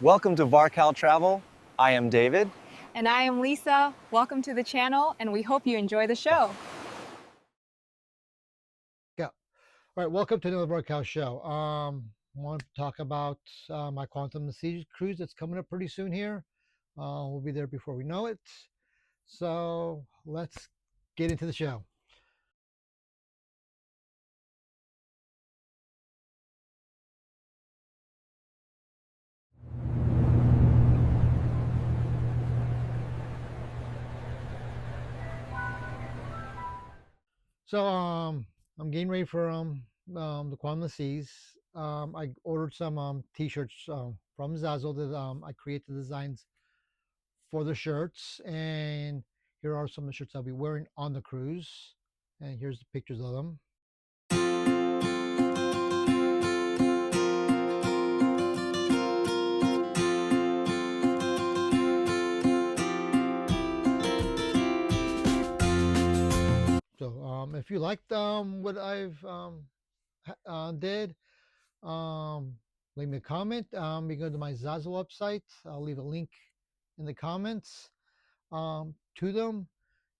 Welcome to VarCal Travel. I am David. And I am Lisa. Welcome to the channel, and we hope you enjoy the show. Yeah. All right. Welcome to another VarCal show. I want to talk about my Quantum Sea cruise that's coming up pretty soon here. We'll be there before we know it. So let's get into the show. So I'm getting ready for the Quantum Seas. I ordered some t-shirts from Zazzle that I create the designs for the shirts, and here are some of the shirts I'll be wearing on the cruise, and here's the pictures of them. So if you liked what I've did, leave me a comment. You go to my Zazzle website. I'll leave a link in the comments to them.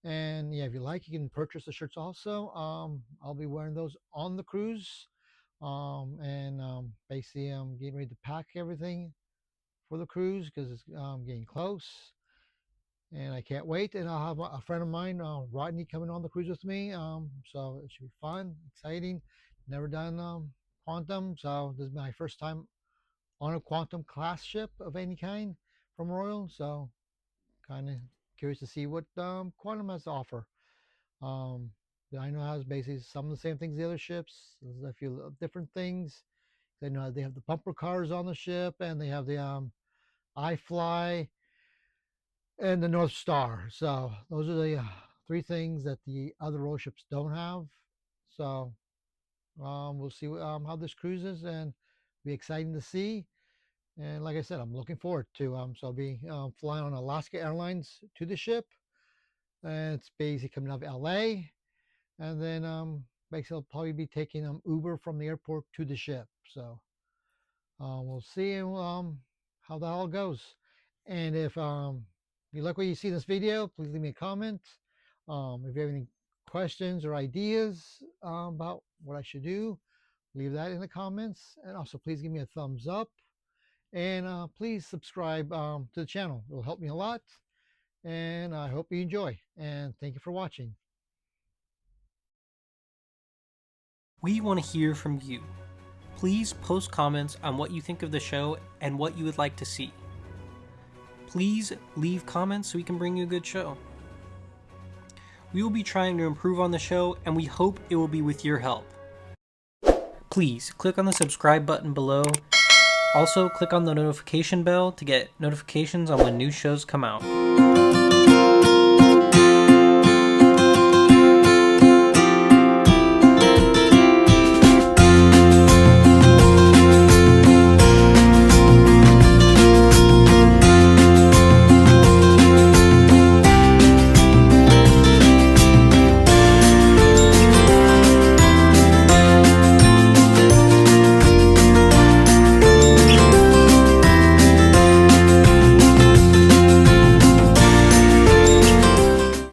And yeah, if you like, you can purchase the shirts also. I'll be wearing those on the cruise. Basically, I'm getting ready to pack everything for the cruise because it's getting close. And I can't wait. And I'll have a friend of mine, Rodney, coming on the cruise with me. So it should be fun, exciting. Never done quantum, so this is my first time on a quantum class ship of any kind from Royal. So kind of curious to see what quantum has to offer. I know it has basically some of the same things the other ships. There's a few different things. I know they have the bumper cars on the ship, and they have the iFly and the North Star. So those are the three things that the other Royal ships don't have. So we'll see how this cruise is, and be exciting to see. And like I said, I'm looking forward to so I'll be flying on Alaska Airlines to the ship, and it's basically coming out of LA, and then basically I'll probably be taking Uber from the airport to the ship. So we'll see how that all goes. And if you like what you see in this video, please leave me a comment. If you have any questions or ideas about what I should do, leave that in the comments. And also please give me a thumbs up, and please subscribe to the channel. It will help me a lot, and I hope you enjoy, and thank you for watching. We want to hear from you. Please post comments on what you think of the show and what you would like to see. Please leave comments so we can bring you a good show. We will be trying to improve on the show, and we hope it will be with your help. Please click on the subscribe button below. Also, click on the notification bell to get notifications on when new shows come out.